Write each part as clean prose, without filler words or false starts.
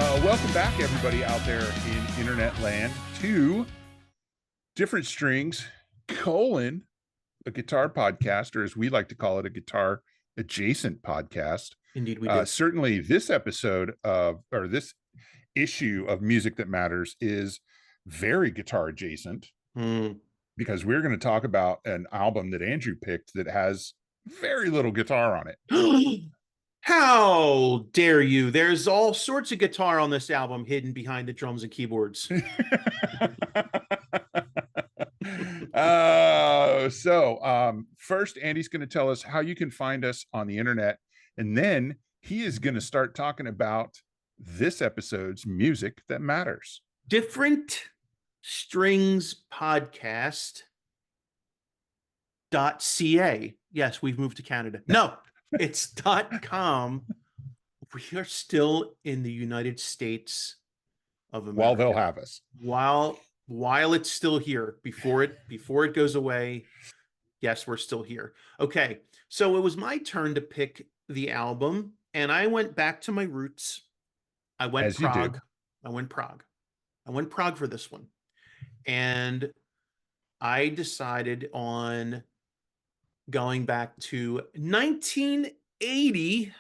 Welcome back, everybody out there in internet land, to Different Strings, a guitar podcast, or as we like to call it, a guitar adjacent podcast. Indeed, we do. Certainly, this this issue of Music That Matters is very guitar adjacent because we're going to talk about an album that Andrew picked that has very little guitar on it. How dare you? There's all sorts of guitar on this album hidden behind the drums and keyboards. First, Andy's going to tell us how you can find us on the internet, and then he is going to start talking about this episode's Music That Matters. Different Strings Podcast.ca. Yes, we've moved to Canada. No, it's .com. We are still in the United States of America. While they'll have us. While it's still here, before it goes away. Yes, we're still here. Okay, so it was my turn to pick the album, and I went back to my roots. I went Prague for this one. And I decided on going back to 1980,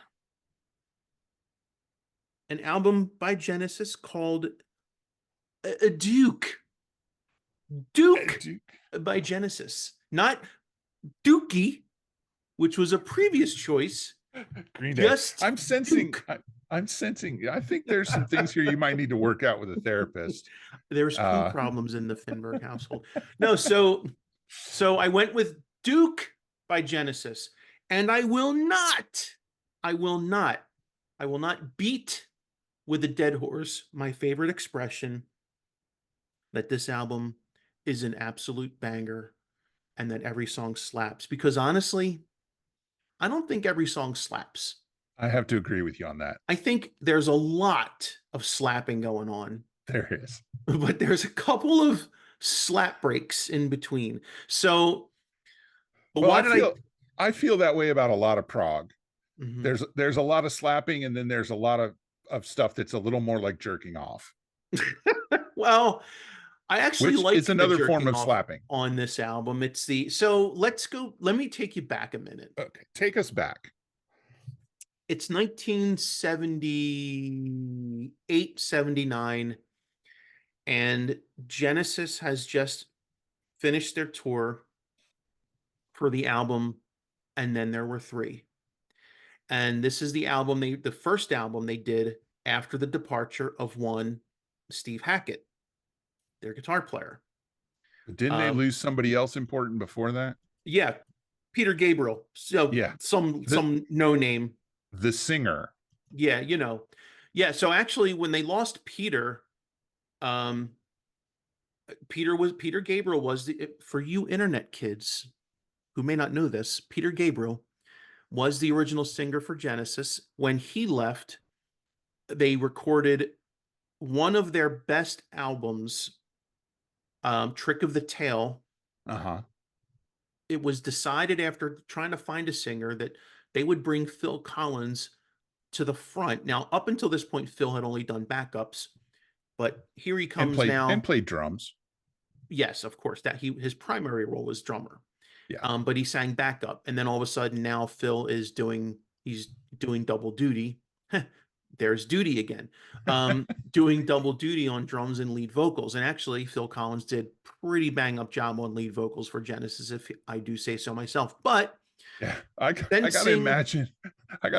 an album by Genesis called Duke by Genesis, not Dookie, which was a previous choice. Green Day. I'm sensing. I think there's some things here you might need to work out with a therapist. There's problems in the Finberg household. No, so I went with Duke by Genesis, and I will not beat with a dead horse my favorite expression that this album is an absolute banger and that every song slaps, because honestly, I don't think every song slaps. I have to agree with you on that. I think there's a lot of slapping going on. There is. But there's a couple of slap breaks in between. So, I feel that way about a lot of prog. Mm-hmm. There's a lot of slapping, and then there's a lot of stuff that's a little more like jerking off. Well, I actually like it's another form of slapping on this album. Let me take you back a minute. Okay, take us back. It's 1978, 79, and Genesis has just finished their tour for the album, and then there were three. And this is the first album they did after the departure of one Steve Hackett, their guitar player. Didn't they lose somebody else important before that? Yeah, Peter Gabriel. So yeah, some no name. The singer. Yeah, Yeah, so actually when they lost Peter, Peter Gabriel was for you internet kids who may not know this, Peter Gabriel was the original singer for Genesis. When he left, they recorded one of their best albums, Trick of the Tail. It was decided after trying to find a singer that they would bring Phil Collins to the front. Now, up until this point, Phil had only done backups, but here he comes now. And played drums. Yes, of course. His primary role was drummer. Yeah. But he sang backup, and then all of a sudden now Phil is doing double duty. There's duty again. Doing double duty on drums and lead vocals. And actually, Phil Collins did pretty bang up job on lead vocals for Genesis, if I do say so myself. But yeah, I gotta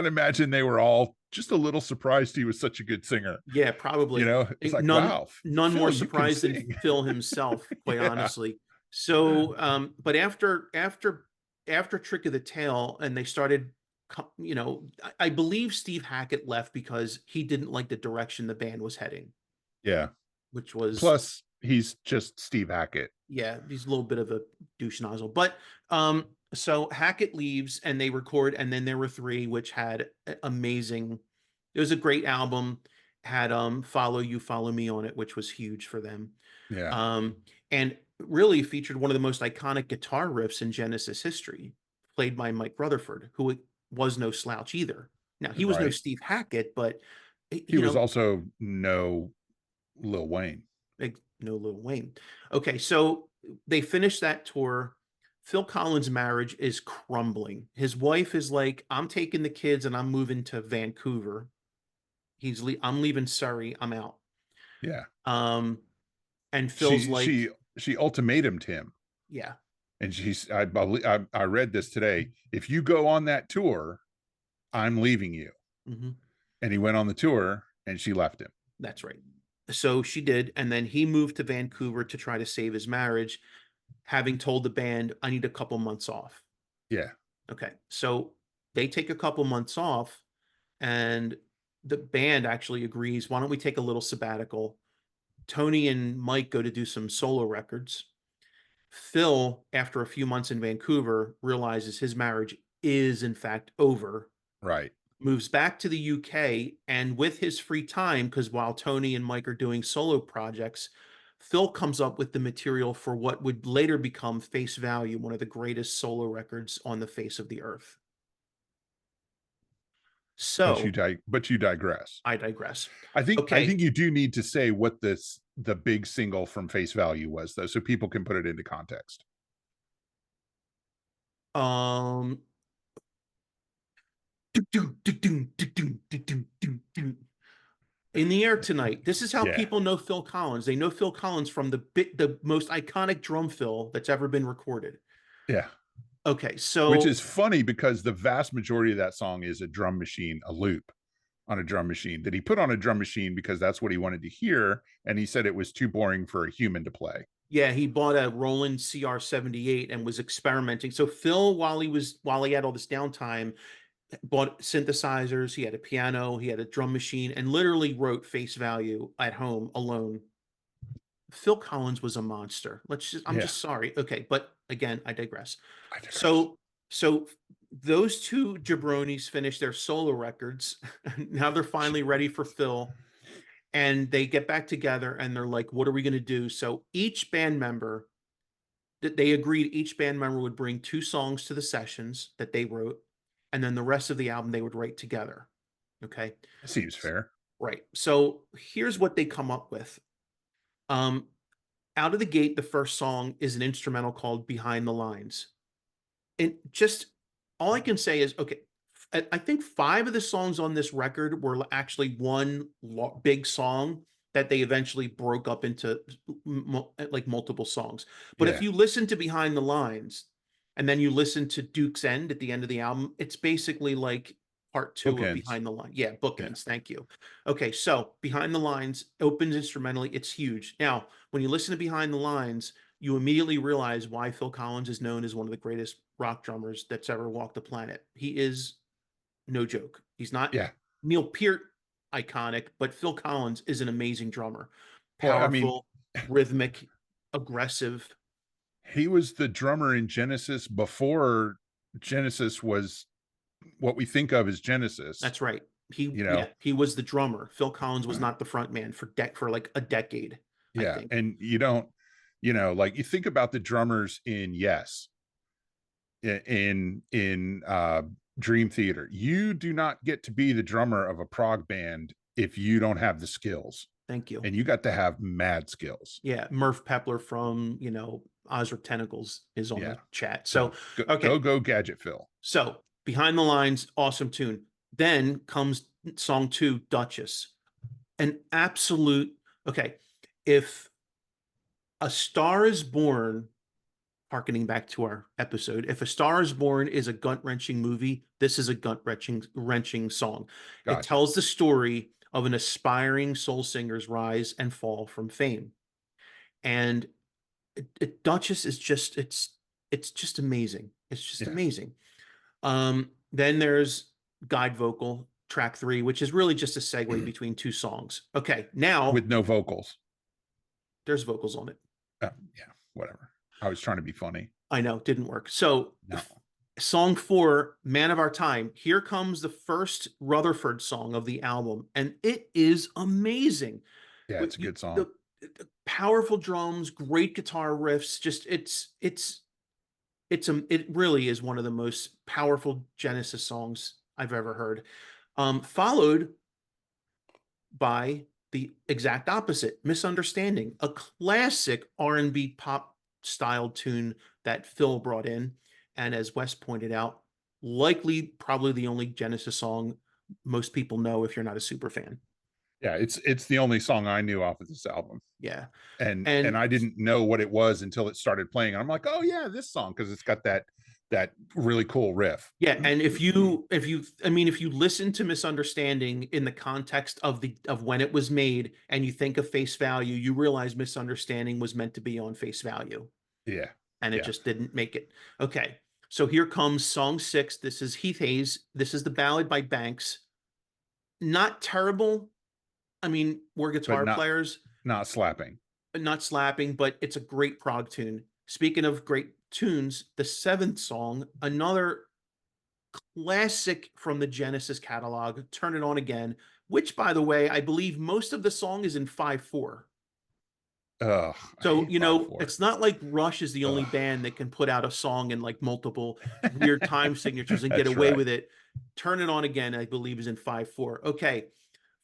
imagine they were all just a little surprised he was such a good singer. Yeah, probably. It's like, wow, none Phil, more surprised than Phil himself, quite honestly. So, but after Trick of the Tail, and they started, I believe Steve Hackett left because he didn't like the direction the band was heading. Yeah, which was plus he's just Steve Hackett. Yeah, he's a little bit of a douche nozzle, but so Hackett leaves and they record, and then there were three, which had amazing. It was a great album. Had Follow You, Follow Me on it, which was huge for them. Yeah. And really featured one of the most iconic guitar riffs in Genesis history, played by Mike Rutherford, who was no slouch either. Now, he was no Steve Hackett, but He You was know, also no Lil Wayne. no Lil Wayne. Okay, so they finished that tour. Phil Collins' marriage is crumbling. His wife is like, I'm taking the kids and I'm moving to Vancouver. I'm leaving Surrey. I'm out. Yeah. Um, and Phil's She like, she she ultimatumed him, yeah. and she's I believe I read this today. If you go on that tour, I'm leaving you. Mhm. And he went on the tour, and she left him. That's right. So she did, and then he moved to Vancouver to try to save his marriage, having told the band, I need a couple months off. Yeah. Okay. So they take a couple months off, and the band actually agrees, why don't we take a little sabbatical? Tony and Mike go to do some solo records. Phil, after a few months in Vancouver, realizes his marriage is in fact over, Right. moves back to the UK, and with his free time, because while Tony and Mike are doing solo projects, Phil comes up with the material for what would later become Face Value, one of the greatest solo records on the face of the earth. But So you digress. I digress. I Okay. think you do need to say what the big single from Face Value was, though, so people can put it into context. Um In the Air Tonight. This is how Yeah. people know Phil Collins. They know Phil Collins from the most iconic drum fill that's ever been recorded. Yeah. Okay, Which so is funny because the vast majority of that song is a drum machine, a loop on a drum machine that he put on a drum machine because that's what he wanted to hear. And he said it was too boring for a human to play. yeah, he bought a Roland CR78 and was experimenting. So Phil, while he had all this downtime, bought synthesizers, he had a piano, he had a drum machine, and literally wrote Face Value at home alone. Phil Collins was a monster. I'm Yeah. just sorry. Okay, but again, I digress. I digress. So those two jabronis finished their solo records. Now they're finally ready for Phil, and they get back together and they're like, what are we going to do? So each band member, that they agreed each band member would bring two songs to the sessions that they wrote, and then the rest of the album they would write together. Okay. That seems fair. Right. So here's what they come up with. Um, Out of the gate, the first song is an instrumental called Behind the Lines. And just all I can say is, okay, I think five of the songs on this record were actually one big song that they eventually broke up into like multiple songs. But if Yeah. you listen to Behind the Lines and then you listen to Duke's End at the end of the album, it's basically like part two of Bookends. Behind the Line. Yeah, Yeah. bookends. Thank you. Okay, so Behind the Lines opens instrumentally. It's huge. Now, when you listen to Behind the Lines, you immediately realize why Phil Collins is known as one of the greatest rock drummers that's ever walked the planet. He is no joke. He's not Yeah. Neil Peart iconic, but Phil Collins is an amazing drummer. Well, I mean, Powerful, rhythmic, aggressive. he was the drummer in Genesis before Genesis was what we think of as Genesis, That's right. you know? Yeah, he was the drummer. Phil Collins was not the front man for like a decade, I Yeah. think. And you don't, like you think about the drummers in Yes, in Dream Theater. You do not get to be the drummer of a prog band if you don't have the skills. Thank you. And you got to have mad skills. Yeah, Murph Pepler from, Ozric Tentacles is on Yeah. the chat. So, So okay. go Gadget Phil. So, Behind the Lines, awesome tune. Then comes song two, Duchess. An absolute, okay. If A Star is Born, harkening back to our episode, if A Star is Born is a gut wrenching movie, this is a gut wrenching song. It Gotcha. tells the story of an aspiring soul singer's rise and fall from fame. And Duchess is just it's just amazing. It's just Yeah. amazing. Then there's guide vocal track three, which is really just a segue between two songs. Okay, now With no vocals. there's vocals on it. Yeah, whatever. I was trying to be funny. I know, didn't work. So No. song four, Man of Our Time. Here comes the first Rutherford song of the album, and it is amazing. Yeah, With it's a good song. the powerful drums, great guitar riffs, just it really is one of the most powerful Genesis songs I've ever heard. Followed by the exact opposite, Misunderstanding, a classic R&B pop style tune that Phil brought in. And as Wes pointed out, likely probably the only Genesis song most people know if you're not a super fan. Yeah, it's the only song I knew off of this album. Yeah. And And I didn't know what it was until it started playing. And I'm like, oh yeah, this song, because it's got that really cool riff. yeah, and if you listen to Misunderstanding in the context of when it was made and you think of Face Value, you realize Misunderstanding was meant to be on Face Value Yeah. and it Yeah. just didn't make it. Okay. So here comes song 6. This is Heath Hayes. This is the ballad by Banks. Not terrible. I mean, we're But guitar players, not slapping. not slapping, but it's a great prog tune. Speaking of great tunes, the 7th song, another classic from the Genesis catalog, Turn It On Again, which, by the way, I believe most of the song is in 5/4. Ugh, I So, hate 5/4. it's not like Rush is the only Ugh. band that can put out a song in like multiple weird time signatures and get That's away right. with it. Turn It On Again, I believe, is in 5/4. Okay.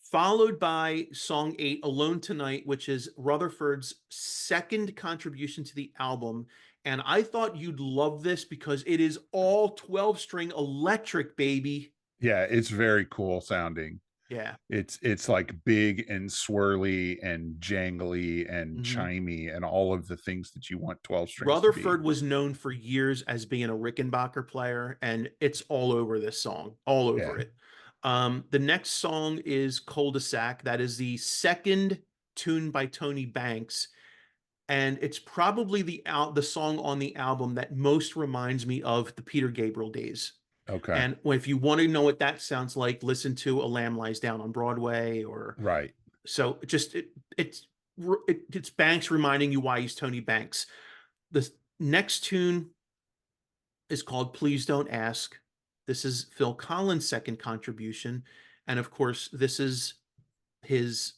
Followed by song 8, Alone Tonight, which is Rutherford's second contribution to the album. And I thought you'd love this because it is all 12-string electric, baby. Yeah, it's very cool sounding. Yeah. It's like big and swirly and jangly and Mhm. chimey and all of the things that you want 12 strings to be. Rutherford was known for years as being a Rickenbacker player, and it's all over this song, all over Yeah. it. The next song is Cul-de-sac. That is the second tune by Tony Banks, and it's probably the song on the album that most reminds me of the Peter Gabriel days. Okay. And if you want to know what that sounds like, listen to A Lamb Lies Down on Broadway, or Right. so. It's Banks reminding you why he's Tony Banks. The next tune is called Please Don't Ask. This is Phil Collins' second contribution. And of course, this is his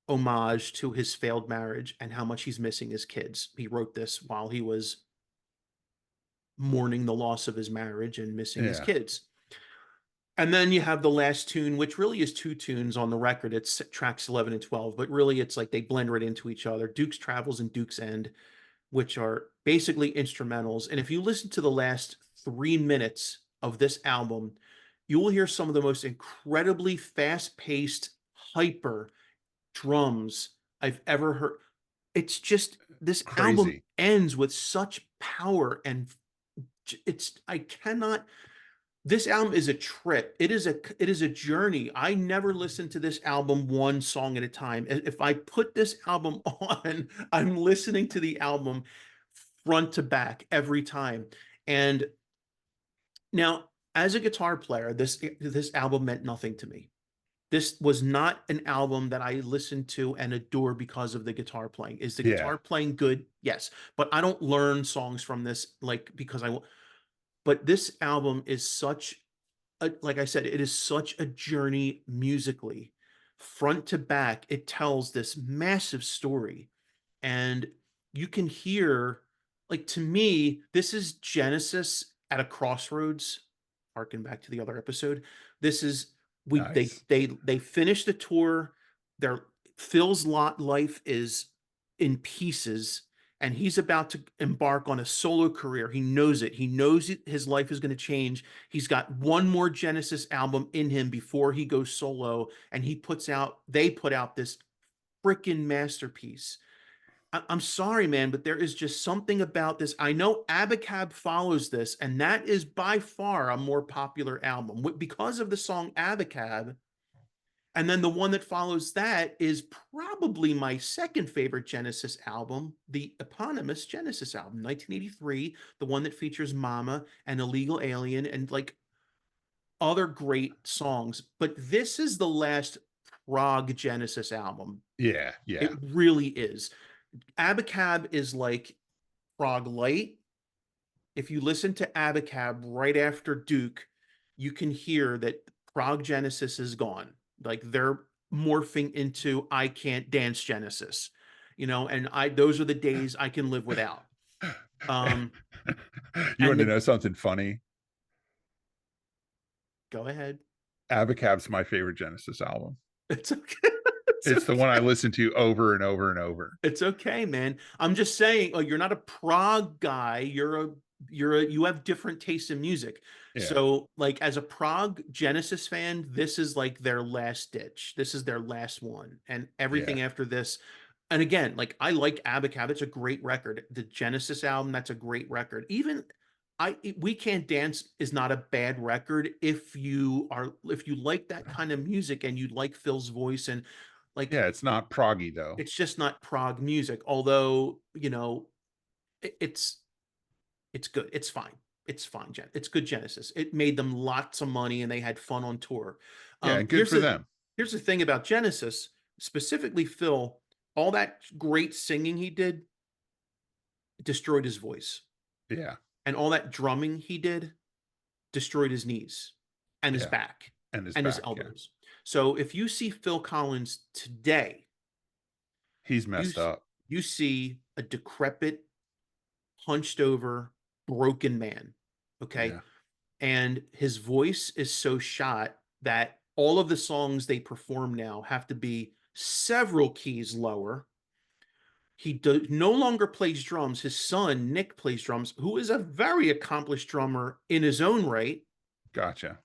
homage to his failed marriage and how much he's missing his kids. He wrote this while he was mourning the loss of his marriage and missing his Yeah. kids. And then you have the last tune, which really is 2 tunes on the record. It's tracks 11 and 12, but really it's like they blend right into each other. Duke's Travels and Duke's End, which are basically instrumentals. And if you listen to the last 3 minutes of this album, you will hear some of the most incredibly fast-paced, hyper drums I've ever heard. It's just this album Crazy. ends with such power, and I cannot. This album is a trip. It is a journey. I never listen to this album one song at a time. If I put this album on, I'm listening to the album front to back every time. And now, as a guitar player, this album meant nothing to me. This was not an album that I listened to and adore because of the guitar playing. Is the Yeah. guitar playing good? Yes, but I don't learn songs from this like because I. But this album is such like I said, it is such a journey musically, front to back. It tells this massive story, and you can hear, like, to me, this is Genesis at a crossroads. Harken back to the other episode. This is Nice. they finished the tour. Their Phil's lot life is in pieces, and he's about to embark on a solo career. He knows it. He knows his life is going to change. He's got one more Genesis album in him before he goes solo, and they put out this freaking masterpiece. I'm sorry, man, but there is just something about this. I know Abacab follows this, and that is by far a more popular album because of the song Abacab. And then the one that follows that is probably my second favorite Genesis album, the eponymous Genesis album, 1983, the one that features Mama and Illegal Alien and like other great songs. But this is the last prog Genesis album. Yeah. Yeah. It really is. Abacab is like prog light. If you listen to Abacab right after Duke, you can hear that prog Genesis is gone. Like they're morphing into I Can't Dance Genesis, and those are the days I can live without. You And want to know something funny? go ahead. Abacab's my favorite Genesis album. It's okay. It's It's the one I okay. listen to over and over and over. It's okay, man. I'm just saying, oh, you're not a prog guy. You have different tastes in music. Yeah. So, like as a prog Genesis fan, this is like their last ditch. This is their last one. And Yeah. everything after this. And again, like I like Abacab. It's a great record. The Genesis album, that's a great record. Even We Can't Dance is not a bad record if you like that kind of music and you like Phil's voice and like Yeah. It's not proggy though. it's just not prog music, although it's good, it's fine, it's fine. It's good. Genesis, it made them lots of money and they had fun on tour. Yeah. And good for them. Here's the thing about Genesis, specifically Phil. All that great singing he did destroyed his voice, Yeah. and all that drumming he did destroyed his knees and his Yeah. back And his and his back. Yeah. elbows. So if you see Phil Collins today, He's you messed up. you see a decrepit, hunched over, broken man. Okay. Yeah. And his voice is so shot that all of the songs they perform now have to be several keys lower. No longer plays drums. His son, Nick, plays drums, who is a very accomplished drummer in his own right. Gotcha.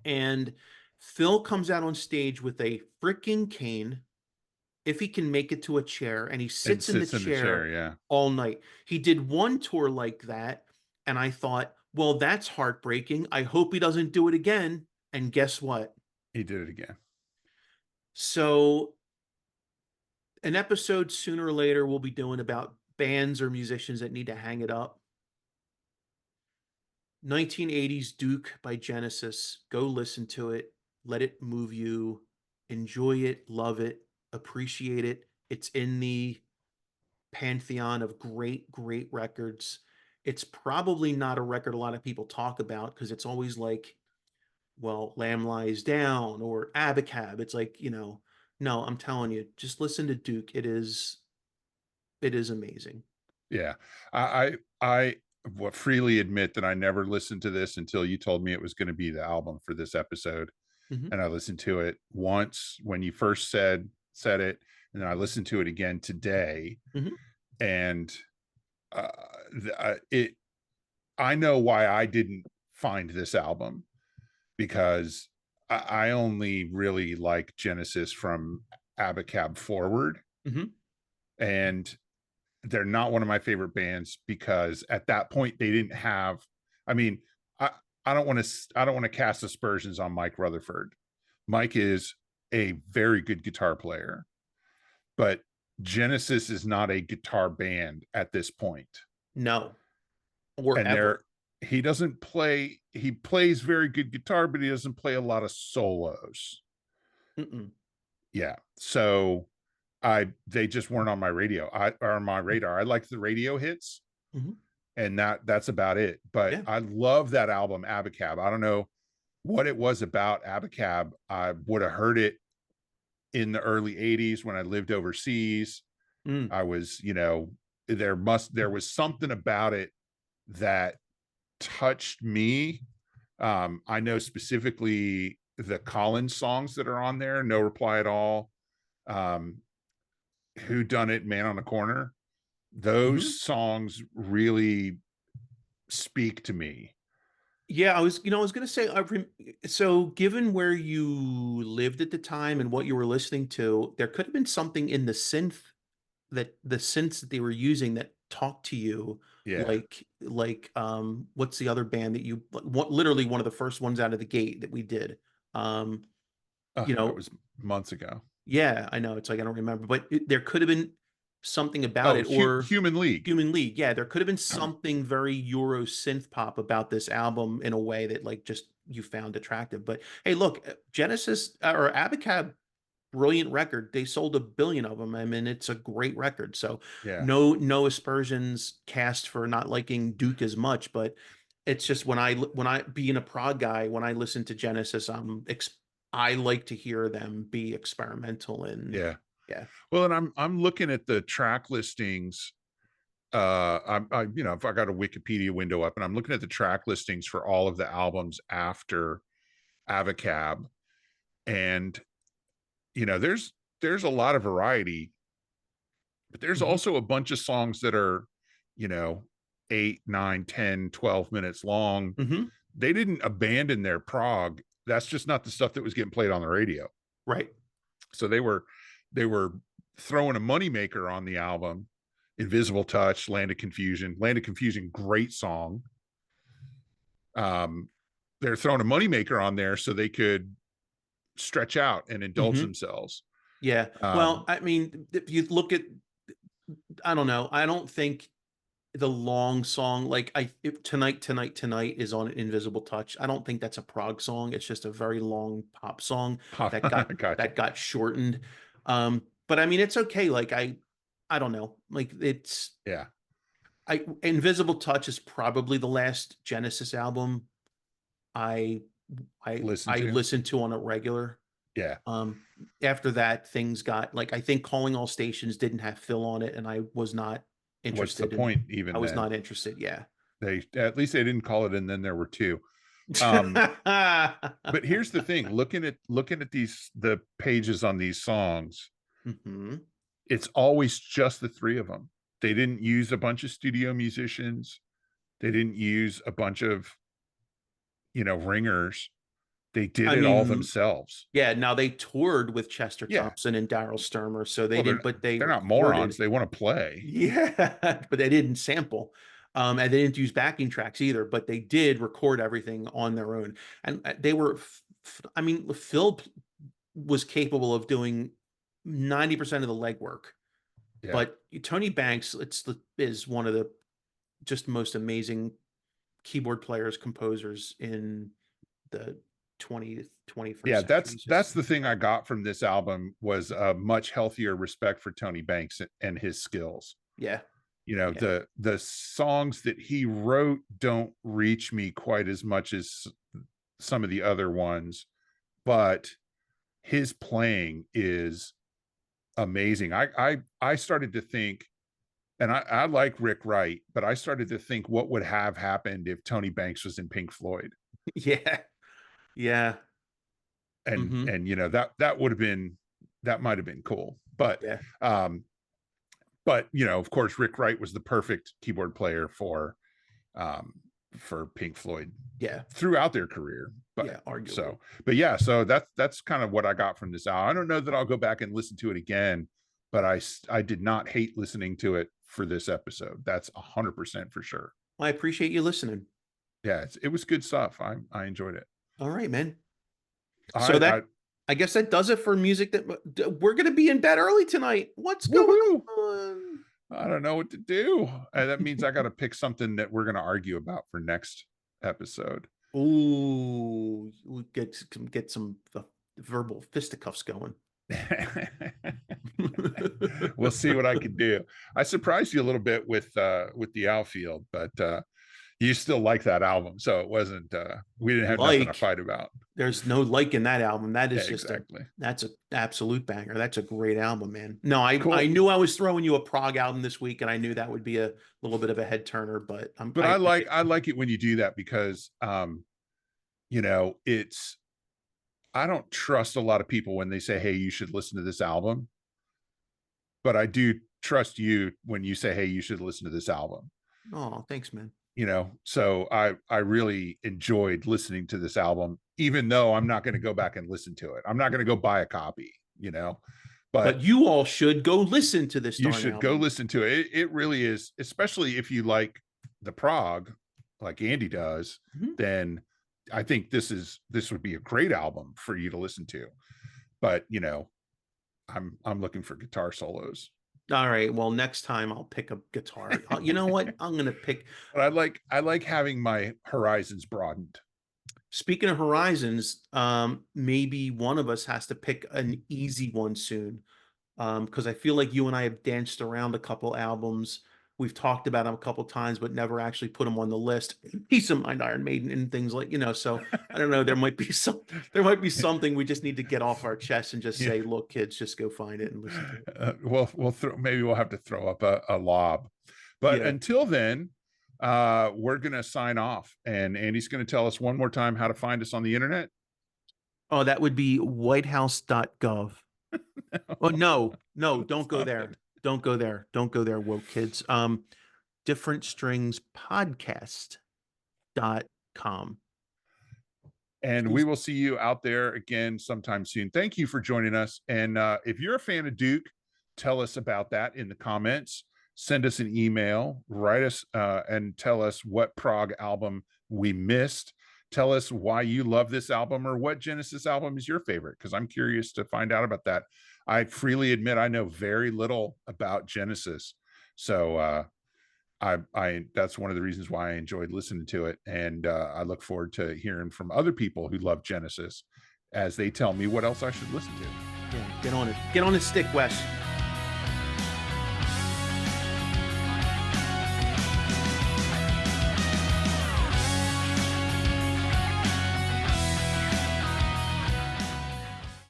And Phil comes out on stage with a freaking cane, if he can make it to a chair, and he And sits in the sits in the chair. chair Yeah. all night. He did one tour like that, and I thought, well, that's heartbreaking. I hope he doesn't do it again. And guess what? He did it again. So, an episode sooner or later we'll be doing about bands or musicians that need to hang it up. 1980s Duke by Genesis. Go listen to it. Let it move you. Enjoy it. Love it. Appreciate it. It's in the pantheon of great, great records. It's probably not a record a lot of people talk about because it's always like, well, Lamb Lies Down or Abacab. It's like, no, I'm telling you, just listen to Duke. It is amazing. Yeah. I will freely admit that I never listened to this until you told me it was going to be the album for this episode. Mm-hmm. And I listened to it once when you first said it, and then I listened to it again today. Mm-hmm. And uh, it I know why I didn't find this album, because I only really like Genesis from Abacab forward. Mm-hmm. And they're not one of my favorite bands because at that point they didn't have, I mean, I don't want to cast aspersions on Mike Rutherford. Mike is a very good guitar player, but Genesis is not a guitar band at this point. No, or And ever. he plays very good guitar, but he doesn't play a lot of solos. Mm-mm. Yeah. So they just weren't on my on my radar. I liked the radio hits, Mm-hmm. and that's about it. But Yeah. I love that album, Abacab. I don't know what it was about Abacab. I would have heard it in the early 80s when I lived overseas. Mm. I was, there was something about it that touched me. I know specifically the Collins songs that are on there, No Reply at All, Who Done It, Man on the Corner. Those Mm-hmm. songs really speak to me. Yeah, I was going to say, so given where you lived at the time and what you were listening to, there could have been something in the synths that they were using that talked to you, Yeah. like what's the other band that literally one of the first ones out of the gate that we did. Um, That was months ago. yeah, I know. It's like I don't remember, but there could have been something about Oh, it, or Human League. Human League. Yeah, there could have been something very Euro synth pop about this album in a way that like just you found attractive. But hey, look, Genesis or Abacab, brilliant record. They sold 1 billion of them. I mean, it's a great record. So Yeah. no aspersions cast for not liking Duke as much, but it's just when I being a prog guy, when I listen to Genesis, I like to hear them be experimental and Yeah. yeah. Well, and I'm looking at the track listings. I if I got a Wikipedia window up and I'm looking at the track listings for all of the albums after Avacab, and there's a lot of variety, but there's Mhm. also a bunch of songs that are, you know, 8, 9, 10, 12 minutes long. Mhm. They didn't abandon their prog. That's just not the stuff that was getting played on the radio. Right. So they were throwing a moneymaker on the album. Invisible Touch, Land of Confusion. Land of Confusion, great song. They're throwing a moneymaker on there so they could stretch out and indulge Mhm. themselves. Yeah. Well, Um, I mean, if you look at, I don't know. I don't think the long song, like Tonight, Tonight, Tonight is on Invisible Touch. I don't think that's a prog song. It's just a very long pop song that got gotcha. shortened. But I mean, it's okay. Like I don't know. Like Yeah. I Invisible Touch is probably the last Genesis album I Listen I to. listen to on a regular. Yeah. Um, After that, things got like, I think Calling All Stations didn't have Phil on it, and I was not What's the interested in. point I even was then? not interested. Yeah. They at least they didn't call it, and then there were two. Um, but here's the thing: looking at the pages on these songs, Hmm. it's always just the three of them. They didn't use a bunch of studio musicians. They didn't use a bunch of ringers. They did I it all mean, themselves. yeah. Now they toured with Chester Yeah. Thompson and Daryl Sturmer, so they Well, didn't, but they they're not morons. recorded. They want to play. Yeah, but they didn't sample. And they didn't use backing tracks either, but they did record everything on their own. And they were, I mean, Phil was capable of doing 90% of the legwork, Yeah. but Tony Banks, is one of the just most amazing keyboard players, composers in the 20th, 21st Yeah, century. He's that's just, the thing I got from this album was a much healthier respect for Tony Banks and his skills. yeah, yeah. The songs that he wrote don't reach me quite as much as some of the other ones, but his playing is amazing. I started to think, and I like Rick Wright, but I started to think what would have happened if Tony Banks was in Pink Floyd. Yeah, yeah. And Hmm. that would have been, that might have been cool. Yeah. Um but of course Rick Wright was the perfect keyboard player um for Pink Floyd Yeah. throughout their career. But Yeah, arguably. so but yeah, so that's kind of what I got from this album. I don't know that I'll go back and listen to it again, but I did not hate listening to it for this episode. That's 100% for sure. Well, I appreciate you listening. Yeah, it was good stuff. I enjoyed it. All right, man. So I I guess that does it for music. That we're going to be in bed early tonight. What's going woohoo. on? I don't know what to do. That means I got to pick something that we're going to argue about for next episode. Ooh, we get some verbal fisticuffs going. We'll see what I can do. I surprised you a little bit with the Outfield, but you still like that album, so it wasn't. We didn't have nothing to Like, fight about. there's no like in that album. That Yeah, is just exactly. that's a absolute banger. That's a great album, man. No, I Cool. knew I was throwing you a prog album this week, and I knew that would be a little bit of a head turner, but But I appreciate. I like it when you do that because it's, I don't trust a lot of people when they say, "Hey, you should listen to this album," but I do trust you when you say, "Hey, you should listen to this album." Oh, thanks, man. So I really enjoyed listening to this album, even though I'm not going to go back and listen to it. I'm not going to go buy a copy, But but you all should go listen to this you darn should go album. listen to it. It really is, especially if you like the prog, like Andy does, Mhm. then I think this would be a great album for you to listen to. But I'm looking for guitar solos. All right. Well, next time I'll pick a guitar. You know what? I'm gonna pick. But I like having my horizons broadened. Speaking of horizons, maybe one of us has to pick an easy one soon. Because I feel like you and I have danced around a couple albums. We've talked about them a couple times, but never actually put them on the list. Peace of Mind, Iron Maiden, and things like, so I don't know. There might be something we just need to get off our chest and just Yeah. say, look, kids, just go find it and listen to it. Maybe we'll have to throw up a lob. But Yeah. until then, we're gonna sign off, and Andy's gonna tell us one more time how to find us on the internet. Oh, that would be whitehouse.gov. Oh, no, don't go there. Don't go there. Don't go there, woke kids. Different Strings Podcast.com. And we will see you out there again sometime soon. Thank you for joining us. And if you're a fan of Duke, tell us about that in the comments. Send us an email, write us and tell us what prog album we missed. Tell us why you love this album or what Genesis album is your favorite, because I'm curious to find out about that. I freely admit I know very little about Genesis. So I that's one of the reasons why I enjoyed listening to it. And I look forward to hearing from other people who love Genesis as they tell me what else I should listen to. Yeah, get on it. Get on the stick, Wes.